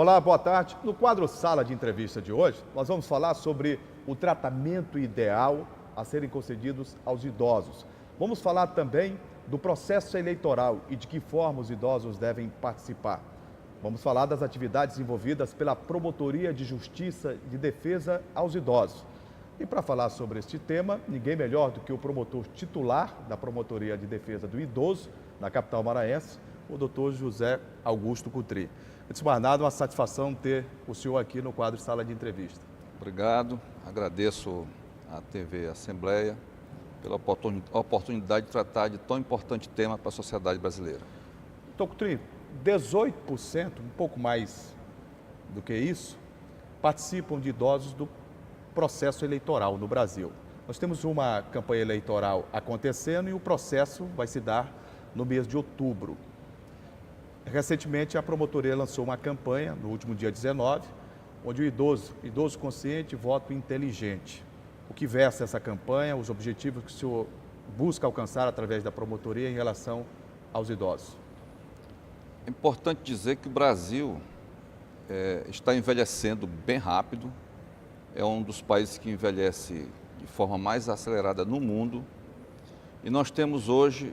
Olá, boa tarde. No quadro Sala de Entrevista de hoje, nós vamos falar sobre o tratamento ideal a serem concedidos aos idosos. Vamos falar também do processo eleitoral e de que forma os idosos devem participar. Vamos falar das atividades envolvidas pela Promotoria de Justiça de Defesa aos Idosos. E para falar sobre este tema, ninguém melhor do que o promotor titular da Promotoria de Defesa do Idoso, na capital maranhense, o doutor José Augusto Cutri. Antes de mais nada, uma satisfação ter o senhor aqui no quadro Sala de Entrevista. Obrigado, agradeço à TV Assembleia pela oportunidade de tratar de tão importante tema para a sociedade brasileira. Doutor Cutri, 18%, um pouco mais do que isso, participam de idosos do processo eleitoral no Brasil. Nós temos uma campanha eleitoral acontecendo e o processo vai se dar no mês de outubro. Recentemente, a promotoria lançou uma campanha, no último dia 19, onde o idoso consciente, voto inteligente. O que versa essa campanha, os objetivos que o senhor busca alcançar através da promotoria em relação aos idosos? É importante dizer que o Brasil está envelhecendo bem rápido, é um dos países que envelhece de forma mais acelerada no mundo e nós temos hoje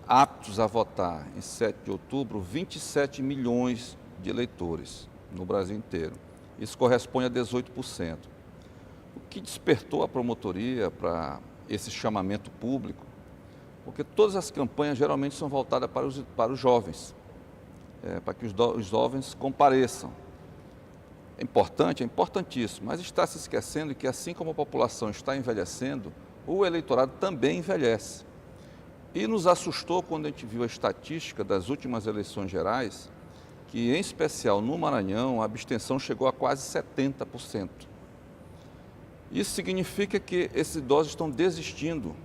aptos a votar em 7 de outubro 27 milhões de eleitores no Brasil inteiro. Isso corresponde a 18%. O que despertou a promotoria para esse chamamento público? Porque todas as campanhas geralmente são voltadas para os jovens, para que os jovens compareçam. É importante, é importantíssimo, mas está se esquecendo que assim como a população está envelhecendo, o eleitorado também envelhece. E nos assustou quando a gente viu a estatística das últimas eleições gerais, que em especial no Maranhão a abstenção chegou a quase 70%. Isso significa que esses idosos estão desistindo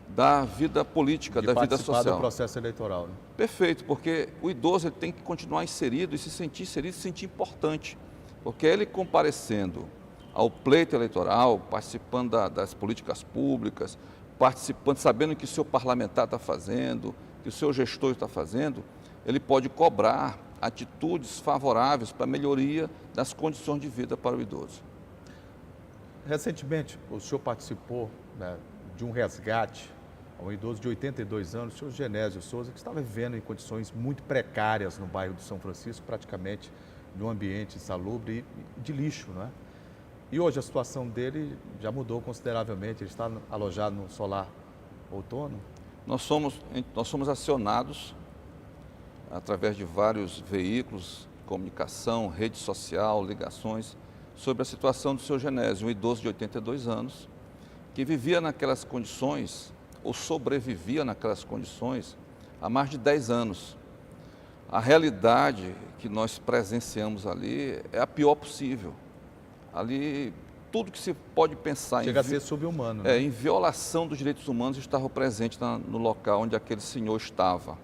da vida política, da vida social. Do processo eleitoral, né? Perfeito, porque o idoso ele tem que continuar inserido e se sentir inserido, se sentir importante. Porque ele comparecendo ao pleito eleitoral, participando das políticas públicas, participando, sabendo o que o seu parlamentar está fazendo, que o seu gestor está fazendo, ele pode cobrar atitudes favoráveis para a melhoria das condições de vida para o idoso. Recentemente, o senhor participou, né, de um resgate a um idoso de 82 anos, o senhor Genésio Souza, que estava vivendo em condições muito precárias no bairro de São Francisco, praticamente num ambiente insalubre e de lixo, não é? E hoje a situação dele já mudou consideravelmente, ele está alojado no Solar Outono. Nós somos acionados através de vários veículos, comunicação, rede social, ligações, sobre a situação do seu Genésio, um idoso de 82 anos, que vivia naquelas condições, ou sobrevivia naquelas condições, há mais de 10 anos. A realidade que nós presenciamos ali é a pior possível. Ali, tudo que se pode pensar chega a ser subhumano, né? Em violação dos direitos humanos estava presente no local onde aquele senhor estava.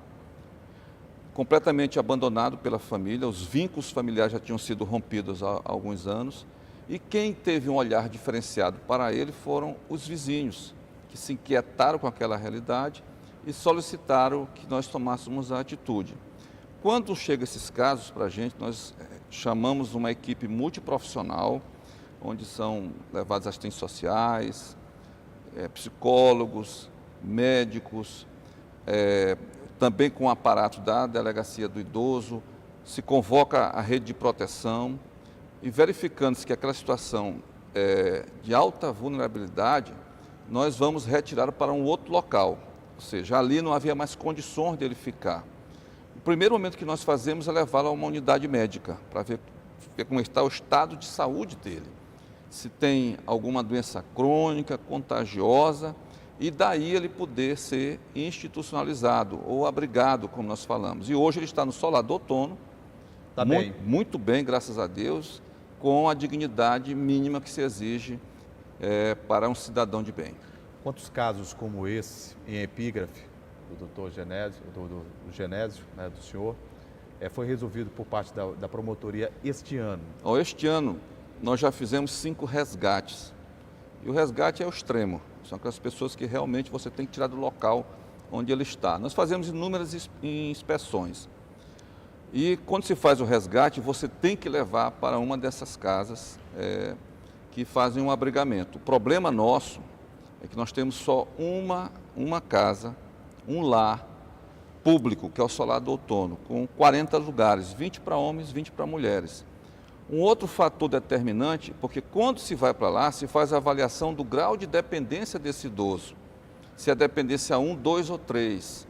Completamente abandonado pela família, os vínculos familiares já tinham sido rompidos há alguns anos. E quem teve um olhar diferenciado para ele foram os vizinhos, que se inquietaram com aquela realidade e solicitaram que nós tomássemos a atitude. Quando chegam esses casos para a gente, nós chamamos uma equipe multiprofissional, onde são levados assistentes sociais, psicólogos, médicos, também com o aparato da Delegacia do Idoso, se convoca a rede de proteção e verificando-se que aquela situação é de alta vulnerabilidade, nós vamos retirar para um outro local, ou seja, ali não havia mais condições dele ficar. O primeiro momento que nós fazemos é levá-lo a uma unidade médica, para ver como está o estado de saúde dele. Se tem alguma doença crônica, contagiosa, e daí ele poder ser institucionalizado ou abrigado, como nós falamos. E hoje ele está no Solar do Outono, muito bem, graças a Deus, com a dignidade mínima que se exige para um cidadão de bem. Quantos casos como esse, em epígrafe, do doutor Genésio, do Genésio, né, do senhor, foi resolvido por parte da promotoria este ano? Este ano nós já fizemos 5 resgates. E o resgate é o extremo. São aquelas pessoas que realmente você tem que tirar do local onde ele está. Nós fazemos inúmeras inspeções. E quando se faz o resgate, você tem que levar para uma dessas casas que fazem um abrigamento. O problema nosso é que nós temos só uma casa, um lar público, que é o Solar do Outono, com 40 lugares, 20 para homens, 20 para mulheres. Um outro fator determinante, porque quando se vai para lá, se faz a avaliação do grau de dependência desse idoso. Se é dependência 1, 2 ou 3.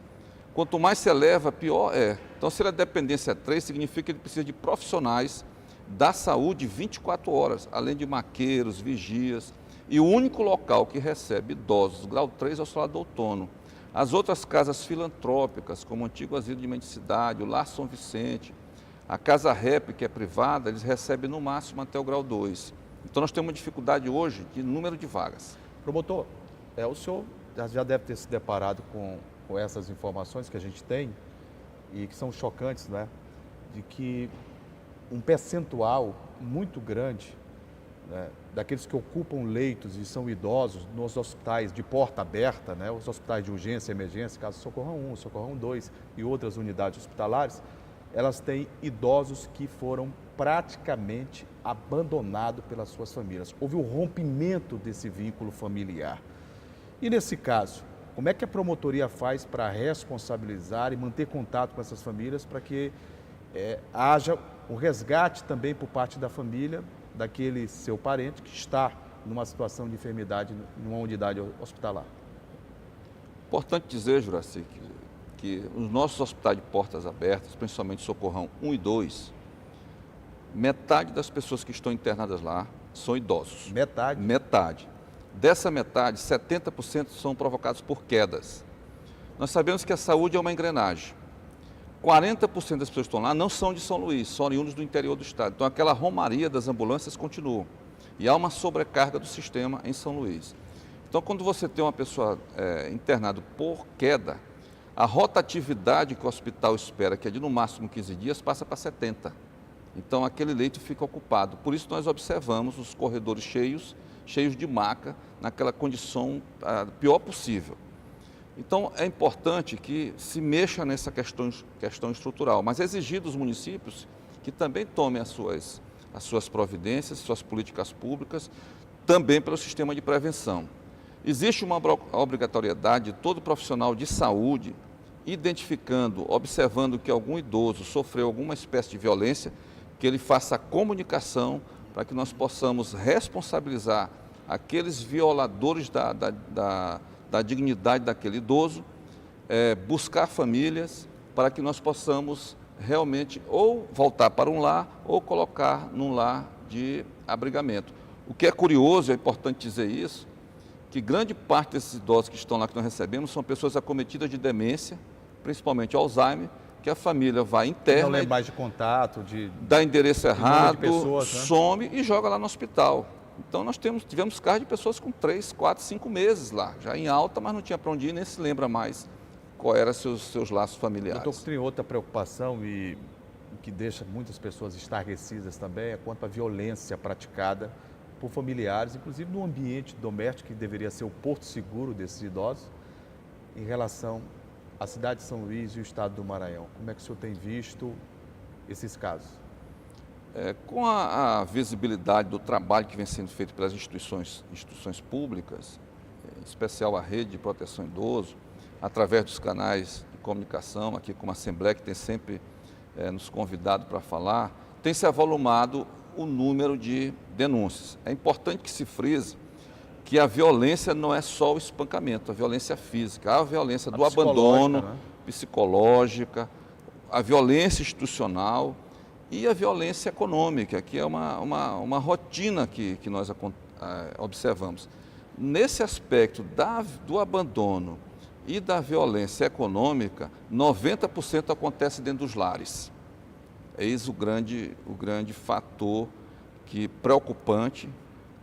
Quanto mais se eleva, pior é. Então, se a dependência é 3, significa que ele precisa de profissionais da saúde 24 horas, além de maqueiros, vigias. E o único local que recebe idosos grau 3 é o Solar do Outono. As outras casas filantrópicas, como o antigo Asilo de Mendicidade, o Lar São Vicente, a Casa Rep, que é privada, eles recebem no máximo até o grau 2. Então nós temos uma dificuldade hoje de número de vagas. Promotor, o senhor já deve ter se deparado com essas informações que a gente tem e que são chocantes, né? De que um percentual muito grande, né, daqueles que ocupam leitos e são idosos nos hospitais de porta aberta, né, os hospitais de urgência e emergência, caso Socorrão 1, Socorrão 2 e outras unidades hospitalares, elas têm idosos que foram praticamente abandonados pelas suas famílias. Houve o rompimento desse vínculo familiar. E nesse caso, como é que a promotoria faz para responsabilizar e manter contato com essas famílias para que haja o resgate também por parte da família daquele seu parente que está numa situação de enfermidade numa unidade hospitalar? Importante dizer, Juraci, que os nossos hospitais de portas abertas, principalmente Socorrão 1 e 2, metade das pessoas que estão internadas lá são idosos. Metade? Metade. Dessa metade, 70% são provocados por quedas. Nós sabemos que a saúde é uma engrenagem. 40% das pessoas que estão lá não são de São Luís, são oriundos do interior do estado. Então aquela romaria das ambulâncias continua. E há uma sobrecarga do sistema em São Luís. Então quando você tem uma pessoa internada por queda, a rotatividade que o hospital espera, que é de no máximo 15 dias, passa para 70. Então aquele leito fica ocupado. Por isso nós observamos os corredores cheios de maca, naquela condição pior possível. Então é importante que se mexa nessa questão estrutural, mas exigir dos municípios que também tomem as suas providências, suas políticas públicas, também pelo sistema de prevenção. Existe uma obrigatoriedade de todo profissional de saúde, identificando, observando que algum idoso sofreu alguma espécie de violência, que ele faça a comunicação para que nós possamos responsabilizar aqueles violadores da dignidade daquele idoso, buscar famílias para que nós possamos realmente ou voltar para um lar ou colocar num lar de abrigamento. O que é curioso, é importante dizer isso, que grande parte desses idosos que estão lá, que nós recebemos, são pessoas acometidas de demência, principalmente Alzheimer, que a família vai interna, não lembra mais de contato, dá endereço errado, pessoas, né? Some e joga lá no hospital. Então nós tivemos casos de pessoas com 3, 4, 5 meses lá, já em alta, mas não tinha para onde ir, nem se lembra mais qual eram seus laços familiares. Eu tenho outra preocupação e que deixa muitas pessoas estarrecidas também é quanto à violência praticada por familiares, inclusive no ambiente doméstico, que deveria ser o porto seguro desses idosos, em relação à cidade de São Luís e o estado do Maranhão. Como é que o senhor tem visto esses casos? Com a visibilidade do trabalho que vem sendo feito pelas instituições públicas, em especial a Rede de Proteção ao Idoso, através dos canais de comunicação, aqui como a Assembleia, que tem sempre nos convidado para falar, tem se avolumado o número de denúncias. É importante que se frise que a violência não é só o espancamento, a violência física, há a violência do abandono, né? Psicológica, a violência institucional e a violência econômica, que é uma rotina que nós observamos. Nesse aspecto do abandono e da violência econômica, 90% acontece dentro dos lares. Eis o grande fator preocupante.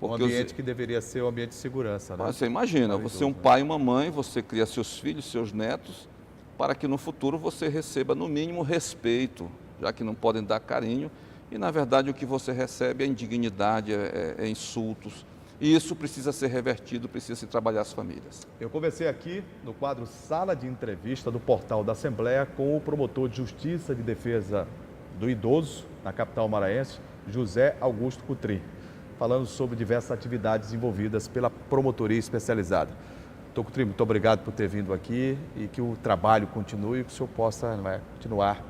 Um ambiente que deveria ser um ambiente de segurança, né? Você imagina, você é um pai e uma mãe, você cria seus filhos, seus netos, para que no futuro você receba no mínimo respeito, já que não podem dar carinho, e na verdade o que você recebe é indignidade, é insultos, e isso precisa ser revertido, precisa se trabalhar as famílias. Eu conversei aqui no quadro Sala de Entrevista do Portal da Assembleia com o promotor de Justiça de Defesa do Idoso, na capital maranhense, José Augusto Cutrim, falando sobre diversas atividades envolvidas pela promotoria especializada. Doutor Cutrim, muito obrigado por ter vindo aqui e que o trabalho continue e que o senhor possa continuar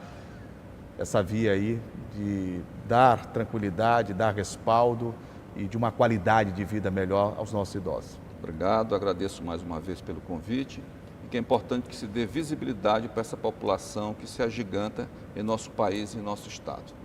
essa via aí de dar tranquilidade, dar respaldo e de uma qualidade de vida melhor aos nossos idosos. Obrigado, agradeço mais uma vez pelo convite e que é importante que se dê visibilidade para essa população que se agiganta em nosso país e em nosso estado.